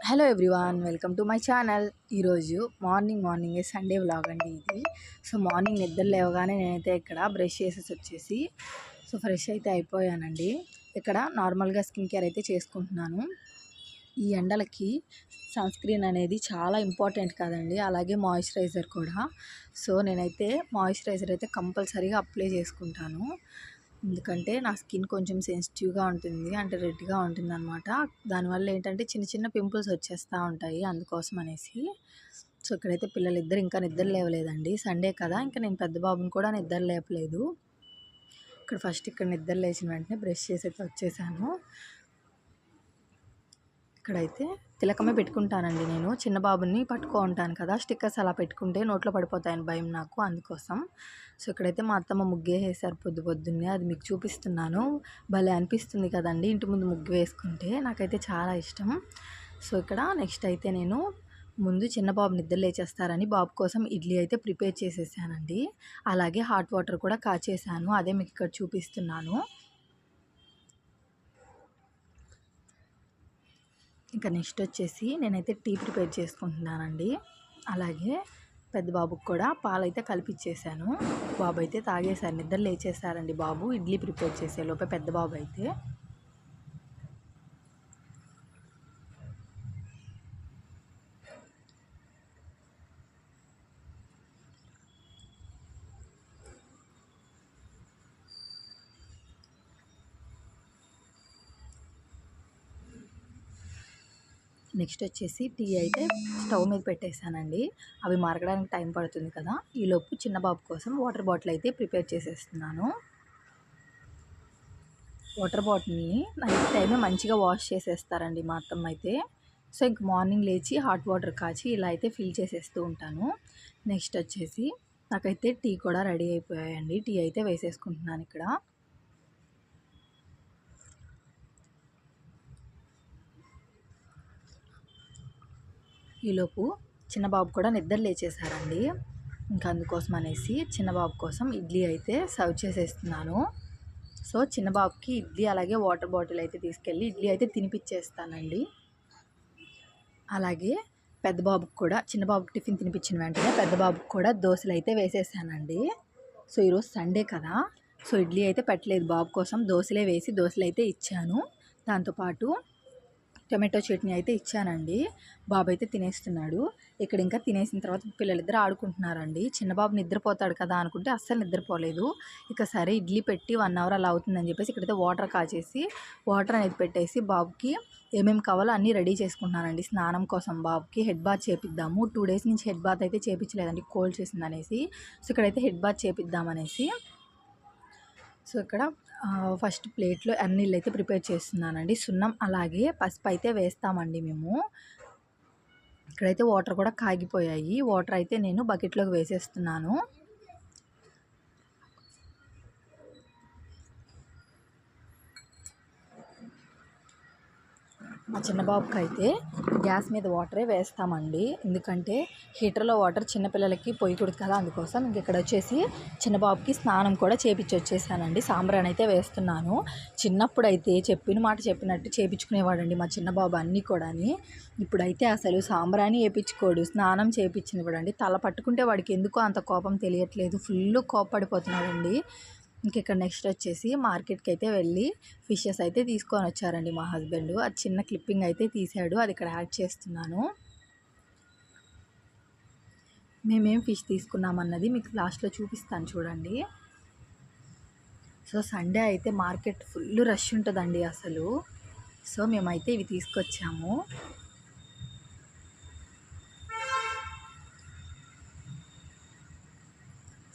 Hello everyone, welcome to my channel. ఈరోజు మార్నింగే Sunday vlog అండి ఇది. సో మార్నింగ్ నిద్ర లేవగానే నేనైతే ఇక్కడ బ్రష్ చేసేసి ఫ్రెష్ అయితే అయిపోయానండి. ఇక్కడ నార్మల్గా స్కిన్ కేర్ అయితే చేసుకుంటున్నాను. ఈ ఎండలకి సన్ స్క్రీన్ అనేది చాలా ఇంపార్టెంట్ కదండి, అలాగే మాయిశ్చరైజర్ కూడా. సో నేనైతే మాయిశ్చరైజర్ అయితే కంపల్సరీగా అప్లై చేసుకుంటాను. ఎందుకంటే నా స్కిన్ కొంచెం సెన్సిటివ్గా ఉంటుంది, అంటే రెడ్గా ఉంటుంది అనమాట. దానివల్ల ఏంటంటే చిన్న చిన్న పింపుల్స్ వచ్చేస్తూ ఉంటాయి, అందుకోసం అనేసి. సో ఇక్కడైతే పిల్లలిద్దరు ఇంకా నిద్ర లేవలేదండి, సండే కదా. ఇంకా నేను పెద్ద బాబుని కూడా నిద్ర లేపలేదు. ఇక్కడ నిద్ర లేచిన వెంటనే బ్రష్ చేసి అయితే వచ్చేసాను. ఇక్కడైతే తిలకమే పెట్టుకుంటానండి నేను. చిన్న బాబుని పట్టుకో ఉంటాను కదా, స్టిక్కర్స్ అలా పెట్టుకుంటే నోట్లో పడిపోతాయని భయం నాకు, అందుకోసం. సో ఇక్కడైతే మా అత్తమ్మ ముగ్గేసేసారు పొద్దున్నే, అది మీకు చూపిస్తున్నాను. భలే అనిపిస్తుంది కదండి ఇంటి ముందు ముగ్గు వేసుకుంటే, నాకైతే చాలా ఇష్టం. సో ఇక్కడ నెక్స్ట్ అయితే నేను ముందు చిన్న బాబు నిద్ర లేచేస్తారని బాబు కోసం ఇడ్లీ అయితే ప్రిపేర్ చేసేసానండి. అలాగే హాట్ వాటర్ కూడా కాచేసాను, అదే మీకు ఇక్కడ చూపిస్తున్నాను. ఇంకా నెక్స్ట్ వచ్చేసి నేనైతే టీ ప్రిపేర్ చేసుకుంటున్నానండి. అలాగే పెద్ద బాబుకి కూడా పాలైతే కలిపిచ్చేసాను. బాబు అయితే తాగేశారు, నిద్ర లేచేసారండి బాబు ఇడ్లీ ప్రిపేర్ చేసే లోపే పెద్ద బాబు అయితే. నెక్స్ట్ వచ్చేసి టీ అయితే స్టవ్ మీద పెట్టేశానండి. అవి మరగడానికి టైం పడుతుంది కదా, ఈలోపు చిన్న బాబు కోసం వాటర్ బాటిల్ అయితే ప్రిపేర్ చేసేస్తున్నాను. వాటర్ బాటిల్ని నైట్ టైమే మంచిగా వాష్ చేసేస్తారండి మా అత్తమ్మ అయితే. సో ఇంక మార్నింగ్ లేచి హాట్ వాటర్ కాచి ఇలా అయితే ఫిల్ చేసేస్తూ ఉంటాను. నెక్స్ట్ వచ్చేసి నాకైతే టీ కూడా రెడీ అయిపోయాయండి. టీ అయితే వేసేసుకుంటున్నాను ఇక్కడ. ఈలోపు చిన్నబాబు కూడా నిద్ర లేచేశారండి. ఇంకా అందుకోసం అనేసి చిన్నబాబు కోసం ఇడ్లీ అయితే సర్వ్ చేసేస్తున్నాను. సో చిన్నబాబుకి ఇడ్లీ అలాగే వాటర్ బాటిల్ అయితే తీసుకెళ్ళి ఇడ్లీ అయితే తినిపించేస్తానండి. అలాగే పెద్ద బాబుకి కూడా, చిన్నబాబుకి టిఫిన్ తినిపించిన వెంటనే పెద్ద బాబుకి కూడా దోశలు అయితే వేసేసానండి. సో ఈరోజు సండే కదా, సో ఇడ్లీ అయితే పెట్టలేదు బాబు కోసం, దోశలే వేసి దోశలు అయితే ఇచ్చాను. దాంతోపాటు టొమాటో చట్నీ అయితే ఇచ్చానండి. బాబు అయితే తినేస్తున్నాడు. ఇక్కడ ఇంకా తినేసిన తర్వాత పిల్లలిద్దరు ఆడుకుంటున్నారండి. చిన్నబాబు నిద్రపోతాడు కదా అనుకుంటే అస్సలు నిద్రపోలేదు. ఇక సరే ఇడ్లీ పెట్టి 1 అవర్ అలా అవుతుందని చెప్పేసి ఇక్కడైతే వాటర్ కాచేసి వాటర్ అనేది పెట్టేసి బాబుకి ఏమేమి కావాలో అన్నీ రెడీ చేసుకుంటున్నానండి. స్నానం కోసం బాబుకి హెడ్ బాత్ చేపిద్దాము. 2 డేస్ నుంచి హెడ్ బాత్ అయితే చేపించలేదండి, కోల్డ్ చేసింది అనేసి. సో ఇక్కడైతే హెడ్ బాత్ చేపిద్దామనేసి సో ఇక్కడ ఫస్ట్ ప్లేట్లో నీళ్ళు అయితే ప్రిపేర్ చేస్తున్నానండి. సున్నం అలాగే పసుపు అయితే వేస్తామండి మేము. ఇక్కడైతే వాటర్ కూడా కాగిపోయాయి. వాటర్ అయితే నేను బకెట్లోకి వేసేస్తున్నాను. మా చిన్నబాబుకి అయితే గ్యాస్ మీద వాటరే వేస్తామండి, ఎందుకంటే హీటర్లో వాటర్ చిన్నపిల్లలకి పోయకూడదు కదా, అందుకోసం ఇంక ఇక్కడ వచ్చేసి చిన్నబాబుకి స్నానం కూడా చేపించి వచ్చేసానండి. సాంబ్రాణి అయితే వేస్తున్నాను. చిన్నప్పుడు అయితే చెప్పిన మాట చెప్పినట్టు చేపించుకునేవాడండి మా చిన్నబాబు అన్నీ కూడాని. ఇప్పుడైతే అసలు సాంబ్రాణి వేయించుకోడు, స్నానం చేపించినవాడండి. తల పట్టుకుంటే వాడికి ఎందుకో అంత కోపం తెలియట్లేదు, ఫుల్ కోపపడిపోతున్నాడండి. ఇంక ఇక్కడ నెక్స్ట్ వచ్చేసి మార్కెట్కి అయితే వెళ్ళి ఫిషెస్ అయితే తీసుకొని వచ్చారండి మా హస్బెండ్. అది చిన్న క్లిప్పింగ్ అయితే తీసాడు, అది ఇక్కడ యాడ్ చేస్తున్నాను. మేమేం ఫిష్ తీసుకున్నామన్నది మీకు లాస్ట్లో చూపిస్తాను చూడండి. సో సండే అయితే మార్కెట్ ఫుల్ రష్ ఉంటుందండి అసలు. సో మేమైతే ఇవి తీసుకొచ్చాము.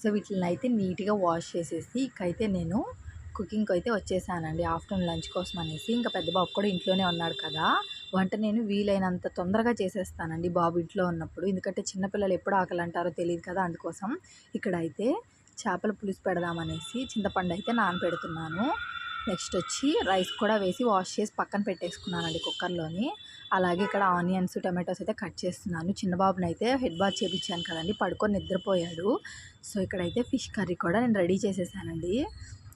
సో వీటిని అయితే నీట్గా వాష్ చేసేసి ఇకైతే నేను కుకింగ్కి అయితే వచ్చేసానండి, ఆఫ్టర్నూన్ లంచ్ కోసం అనేసి. ఇంకా పెద్ద బాబు కూడా ఇంట్లోనే ఉన్నాడు కదా, వంట నేను వీలైనంత తొందరగా చేసేస్తానండి బాబు ఇంట్లో ఉన్నప్పుడు. ఎందుకంటే చిన్నపిల్లలు ఎప్పుడు ఆకలి అంటారో తెలియదు కదా, అందుకోసం ఇక్కడైతే చేపల పులుసు పెడదామనేసి చింతపండు అయితే నానబెడుతున్నాను. నెక్స్ట్ వచ్చి రైస్ కూడా వేసి వాష్ చేసి పక్కన పెట్టేసుకున్నానండి కుక్కర్లోని. అలాగే ఇక్కడ ఆనియన్స్ టమాటోస్ అయితే కట్ చేస్తున్నాను. చిన్నబాబుని అయితే హెడ్ బాత్ చేపించాను కదండి, పడుకొని నిద్రపోయాడు. సో ఇక్కడైతే ఫిష్ కర్రీ కూడా నేను రెడీ చేసేసానండి.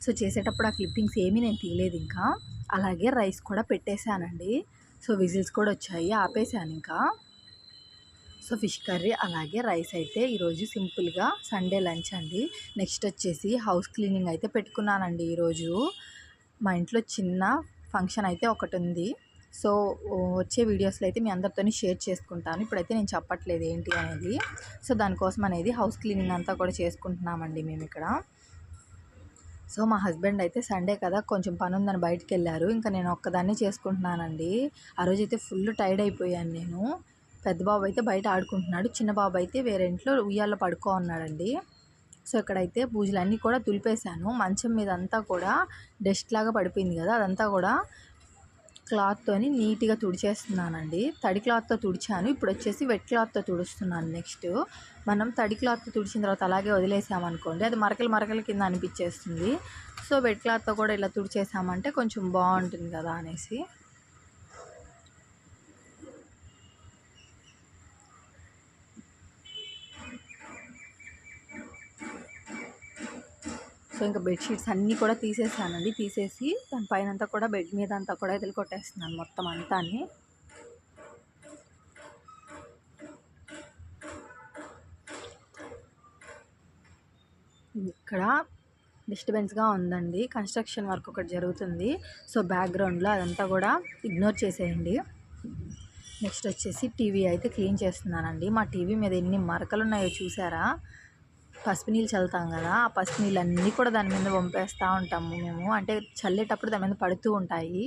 సో చేసేటప్పుడు ఆ క్లిప్పింగ్స్ ఏమీ నేను తీయలేదు ఇంకా. అలాగే రైస్ కూడా పెట్టేశానండి. సో విజిల్స్ కూడా వచ్చాయి, ఆపేసాను ఇంకా. సో ఫిష్ కర్రీ అలాగే రైస్ అయితే ఈరోజు సింపుల్గా సండే లంచ్ అండి. నెక్స్ట్ వచ్చేసి హౌస్ క్లీనింగ్ అయితే పెట్టుకున్నానండి ఈరోజు. మా ఇంట్లో చిన్న ఫంక్షన్ అయితే ఒకటి ఉంది. సో వచ్చే వీడియోస్లో అయితే మీ అందరితోని షేర్ చేసుకుంటాను. ఇప్పుడైతే నేను చెప్పట్లేదు ఏంటి అనేది. సో దానికోసం అనేది హౌస్ క్లీనింగ్ అంతా కూడా చేసుకుంటున్నామండి మేము ఇక్కడ. సో మా హస్బెండ్ అయితే సండే కదా కొంచెం పని ఉందని బయటికి వెళ్ళారు. ఇంకా నేను ఒక్కదాన్ని చేసుకుంటున్నానండి. ఆ రోజు అయితే ఫుల్ టైర్డ్ అయిపోయాను నేను. పెద్ద బాబు అయితే బయట ఆడుకుంటున్నాడు, చిన్న బాబు అయితే వేరే ఇంట్లో ఉయ్యాల్లో పడుకో ఉన్నాడండి. సో ఇక్కడైతే బూజులన్నీ కూడా దులిపేశాను. మంచం మీద అంతా కూడా డస్ట్ లాగా పడిపోయింది కదా, అదంతా కూడా క్లాత్తోని నీట్గా తుడిచేస్తున్నానండి. తడి క్లాత్తో తుడిచాను, ఇప్పుడు వచ్చేసి వెట్ క్లాత్తో తుడుస్తున్నాను. నెక్స్ట్ మనం తడి క్లాత్తో తుడిచిన తర్వాత అలాగే వదిలేసామనుకోండి, అది మరకలు మరకల కింద అనిపించేస్తుంది. సో వెట్ క్లాత్తో కూడా ఇలా తుడిచేసామంటే కొంచెం బాగుంటుంది కదా అనేసి. సో ఇంకా బెడ్షీట్స్ అన్నీ కూడా తీసేసానండి. తీసేసి దాని పైన అంతా కూడా బెడ్ మీద అంతా కూడా ఎదులు కొట్టేస్తున్నాను మొత్తం అంతాని. ఇక్కడ డిస్టర్బెన్స్గా ఉందండి, కన్స్ట్రక్షన్ వర్క్ ఒకటి జరుగుతుంది. సో బ్యాక్గ్రౌండ్లో అదంతా కూడా ఇగ్నోర్ చేసేయండి. నెక్స్ట్ వచ్చేసి టీవీ అయితే క్లీన్ చేస్తున్నానండి. మా టీవీ మీద ఎన్ని మరకలు ఉన్నాయో చూసారా. పసుపు నీళ్ళు చల్లుతాం కదా, ఆ పసుపు నీళ్ళు అన్నీ కూడా దాని మీద పంపేస్తూ ఉంటాము మేము. అంటే చల్లేటప్పుడు దాని మీద పడుతూ ఉంటాయి.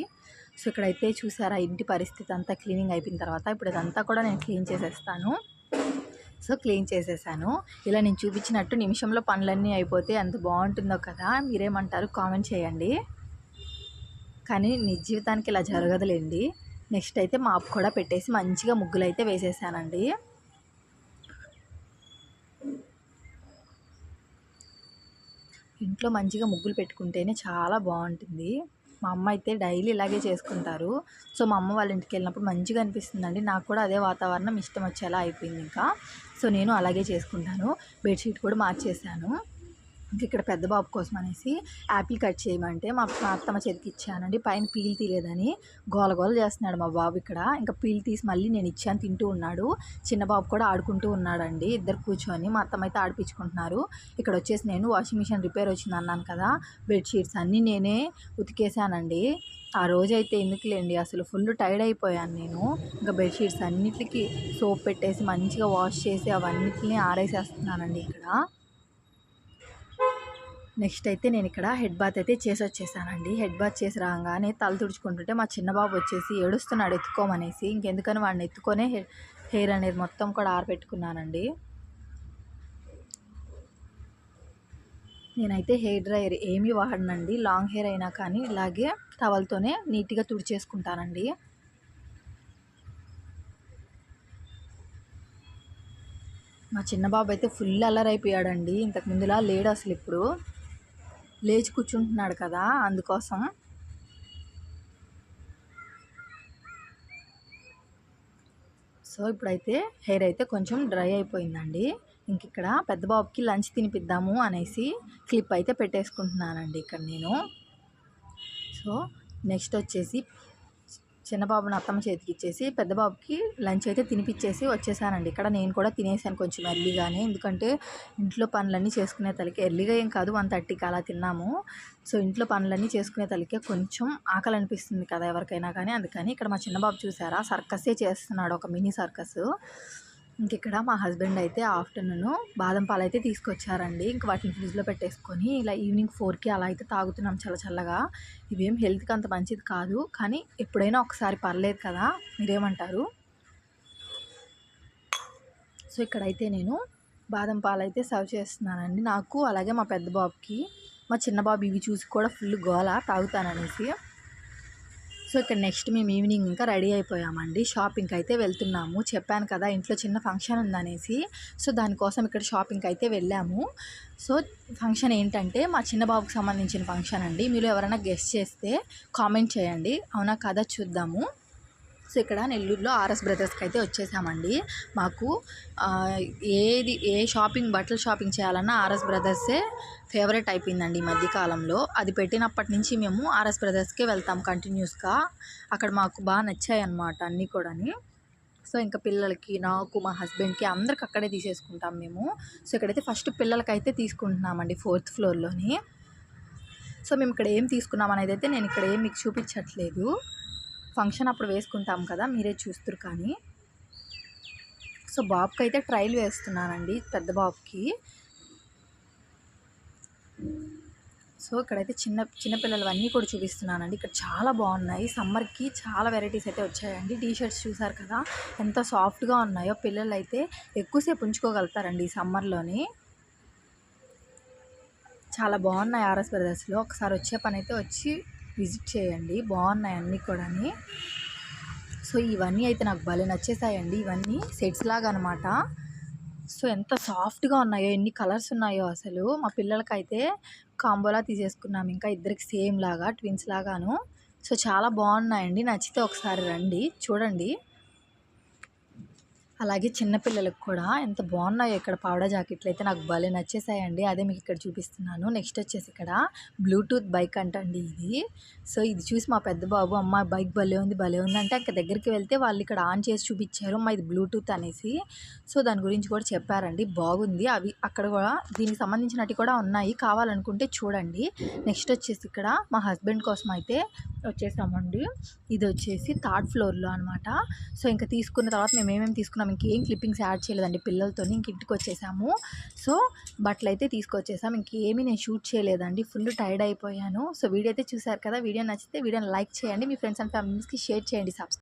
సో ఇక్కడైతే చూసారా ఇంటి పరిస్థితి అంతా క్లీనింగ్ అయిపోయిన తర్వాత ఇప్పుడు ఇదంతా కూడా నేను క్లీన్ చేసేస్తాను. సో క్లీన్ చేసేసాను. ఇలా నేను చూపించినట్టు నిమిషంలో పనులన్నీ అయిపోతే ఎంత బాగుంటుందో కదా, మీరేమంటారు కామెంట్ చేయండి. కానీ నిజ జీవితానికి ఇలా జరగదులేండి. నెక్స్ట్ అయితే మాప్ కూడా పెట్టేసి మంచిగా ముగ్గులు అయితే వేసేసానండి. ఇంట్లో మంచిగా ముగ్గులు పెట్టుకుంటేనే చాలా బాగుంటుంది. మా అమ్మ అయితే డైలీ ఇలాగే చేసుకుంటారు. సో మా అమ్మ వాళ్ళ ఇంటికి వెళ్ళినప్పుడు మంచిగా అనిపిస్తుందండి. నాకు కూడా అదే వాతావరణం ఇష్టం వచ్చేలా అయిపోయింది ఇంకా. సో నేను అలాగే చేసుకుంటాను. బెడ్షీట్ కూడా మార్చేసాను. ఇంక ఇక్కడ పెద్ద బాబు కోసం అనేసి యాపిల్ కట్ చేయమంటే మా అత్తమ్మ చేతికి ఇచ్చానండి. పైన పీల్ తీయలేదని గోల గోల చేస్తున్నాడు మా బాబు ఇక్కడ. ఇంకా పీల్ తీసి మళ్ళీ నేను ఇచ్చాను, తింటూ ఉన్నాడు. చిన్న బాబు కూడా ఆడుకుంటూ ఉన్నాడండి. ఇద్దరు కూర్చొని మా అత్తమ్మ అయితే ఆడిపించుకుంటున్నారు. ఇక్కడ వచ్చేసి నేను వాషింగ్ మిషన్ రిపేర్ వచ్చింది అన్నాను కదా, బెడ్షీట్స్ అన్నీ నేనే ఉతికేసానండి. ఆ రోజైతే ఎందుకులేండి, అసలు ఫుల్ టైర్డ్ అయిపోయాను నేను. ఇంకా బెడ్షీట్స్ అన్నిటికీ సోప్ పెట్టేసి మంచిగా వాష్ చేసి అవన్నిటిని ఆరేసేస్తున్నానండి ఇక్కడ. నెక్స్ట్ అయితే నేను ఇక్కడ హెడ్ బాత్ అయితే చేసి వచ్చేసానండి. హెడ్ బాత్ చేసి రాగానే తల తుడుచుకుంటుంటే మా చిన్న బాబు వచ్చేసి ఏడుస్తున్నాడు ఎత్తుకోమనేసి. ఇంకెందుకని వాడిని ఎత్తుకొనే హెయిర్ అనేది మొత్తం కూడా ఆరబెట్టుకున్నానండి. నేనైతే హెయిర్ డ్రైయర్ ఏమీ వాడనండి. లాంగ్ హెయిర్ అయినా కానీ ఇలాగే టవల్తోనే నీట్గా తుడిచేసుకుంటానండి. మా చిన్న బాబు అయితే ఫుల్ అల్లరైపోయాడండి. ఇంతకు ముందులా లేడు అసలు. ఇప్పుడు లేచి కూర్చుంటున్నాడు కదా, అందుకోసం. సో ఇప్పుడైతే హెయిర్ అయితే కొంచెం డ్రై అయిపోయిందండి. ఇంక ఇక్కడ పెద్ద బాబుకి లంచ్ తినిపిద్దాము అనేసి క్లిప్ అయితే పెట్టేసుకుంటున్నానండి ఇక్కడ నేను. సో నెక్స్ట్ వచ్చేసి చిన్న బాబుని అత్తమ్మ చేతికి ఇచ్చేసి పెద్ద బాబుకి లంచ్ అయితే తినిపించేసి వచ్చేసానండి. ఇక్కడ నేను కూడా తినేసాను కొంచెం ఎర్లీగానే, ఎందుకంటే ఇంట్లో పనులన్నీ చేసుకునే తలకి ఎర్లీగా ఏం కాదు 1:30కి అలా తిన్నాము. సో ఇంట్లో పనులన్నీ చేసుకునే తలకే కొంచెం ఆకలి అనిపిస్తుంది కదా ఎవరికైనా కానీ. అందుకని ఇక్కడ మా చిన్న బాబు చూసారా సర్కస్సే చేస్తున్నాడు, ఒక మినీ సర్కస్. ఇంక ఇక్కడ మా హస్బెండ్ అయితే ఆఫ్టర్నూన్ బాదం పాలు అయితే తీసుకొచ్చారండి. ఇంక వాటిని ఫ్రిడ్జ్లో పెట్టేసుకొని ఇలా ఈవినింగ్ 4కి అలా అయితే తాగుతున్నాం చల్ల చల్లగా. ఇవేం హెల్త్కి అంత మంచిది కాదు, కానీ ఎప్పుడైనా ఒకసారి పర్లేదు కదా, మీరేమంటారు. సో ఇక్కడైతే నేను బాదం పాలు అయితే సర్వ్ చేస్తున్నానండి నాకు, అలాగే మా పెద్ద బాబుకి. మా చిన్న బాబు ఇవి చూసి కూడా ఫుల్ గోల తాగుతాననేసి. సో ఇక్కడ నెక్స్ట్ మేము ఈవినింగ్ ఇంకా రెడీ అయిపోయామండి. షాపింగ్కి అయితే వెళ్తున్నాము. చెప్పాను కదా ఇంట్లో చిన్న ఫంక్షన్ ఉందనేసి. సో దానికోసం ఇక్కడ షాపింగ్కి అయితే వెళ్ళాము. సో ఫంక్షన్ ఏంటంటే మా చిన్న బాబుకి సంబంధించిన ఫంక్షన్ అండి. మీరు ఎవరైనా గెస్ట్ చేస్తే కామెంట్ చేయండి, అవునా కదా చూద్దాము. సో ఇక్కడ నెల్లూరులో ఆర్ఎస్ బ్రదర్స్కి అయితే వచ్చేసామండి. మాకు ఏ బట్టలు షాపింగ్ చేయాలన్నా ఆర్ఎస్ బ్రదర్సే ఫేవరెట్ అయిపోయిందండి ఈ మధ్యకాలంలో. అది పెట్టినప్పటి నుంచి మేము ఆర్ఎస్ బ్రదర్స్కే వెళ్తాం కంటిన్యూస్గా. అక్కడ మాకు బాగా నచ్చాయి అన్నమాట అన్నీ కూడాని. సో ఇంకా పిల్లలకి, నాకు, మా హస్బెండ్కి అందరికి అక్కడే తీసేసుకుంటాం మేము. సో ఇక్కడైతే ఫస్ట్ పిల్లలకైతే తీసుకుంటున్నామండి 4th ఫ్లోర్లోని. సో మేము ఇక్కడ ఏం తీసుకున్నాం అనేది అయితే నేను ఇక్కడ ఏం మీకు చూపించట్లేదు. ఫంక్షన్ అప్పుడు వేసుకుంటాం కదా, మీరే చూస్తురు. కానీ సో బాబుకి అయితే ట్రైల్ వేస్తున్నానండి, పెద్ద బాబుకి. సో ఇక్కడైతే చిన్నపిల్లలు అన్నీ కూడా చూపిస్తున్నానండి. ఇక్కడ చాలా బాగున్నాయి. సమ్మర్కి చాలా వెరైటీస్ అయితే వచ్చాయండి. టీషర్ట్స్ చూసారు కదా ఎంత సాఫ్ట్గా ఉన్నాయో. పిల్లలు అయితే ఎక్కువసేపు ఉంచుకోగలుగుతారండి ఈ సమ్మర్లోని. చాలా బాగున్నాయి ఆర్ఎస్ బ్రదర్స్లో. ఒకసారి వచ్చే పని అయితే వచ్చి విజిట్ చేయండి, బాగున్నాయి అన్నీ కూడా. సో ఇవన్నీ అయితే నాకు భలే నచ్చేసాయండి. ఇవన్నీ సెట్స్ లాగా అనమాట. సో ఎంత సాఫ్ట్గా ఉన్నాయో, ఎన్ని కలర్స్ ఉన్నాయో అసలు. మా పిల్లలకైతే కాంబోలా తీసేసుకున్నాం, ఇంకా ఇద్దరికి సేమ్ లాగా, ట్విన్స్ లాగాను. సో చాలా బాగున్నాయండి. నచ్చితే ఒకసారి రండి, చూడండి. అలాగే చిన్నపిల్లలకు కూడా ఎంత బాగున్నాయో ఇక్కడ పావడా జాకెట్లు అయితే నాకు భలే నచ్చేసాయండి. అదే మీకు ఇక్కడ చూపిస్తున్నాను. నెక్స్ట్ వచ్చేసి ఇక్కడ బ్లూటూత్ బైక్ అంటండి ఇది. సో ఇది చూసి మా పెద్ద బాబు, అమ్మ బైక్ భలే ఉంది అంటే ఇంకా దగ్గరికి వెళ్తే వాళ్ళు ఇక్కడ ఆన్ చేసి చూపించారు, అమ్మ ఇది బ్లూటూత్ అనేసి. సో దాని గురించి కూడా చెప్పారండి, బాగుంది. అవి అక్కడ కూడా దీనికి సంబంధించినవి కూడా ఉన్నాయి, కావాలనుకుంటే చూడండి. నెక్స్ట్ వచ్చేసి ఇక్కడ మా హస్బెండ్ కోసం అయితే వచ్చేసామండి. ఇది వచ్చేసి 3rd ఫ్లోర్లో అనమాట. సో ఇంకా తీసుకున్న తర్వాత మేము ఏమేమి తీసుకున్నాం, ఇంకేం క్లిప్పింగ్స్ యాడ్ చేయలేదండి పిల్లలతో. ఇంక ఇంటికి వచ్చేసాము. సో బట్టలు అయితే తీసుకొచ్చేసాము. ఇంకేమీ నేను షూట్ చేయలేదండి, ఫుల్ టైర్డ్ అయిపోయాను. సో వీడియో అయితే చూసారు కదా. వీడియో నచ్చితే వీడియోని లైక్ చేయండి, మీ ఫ్రెండ్స్ అండ్ ఫ్యామిలీస్కి షేర్ చేయండి, సబ్స్క్రైబ్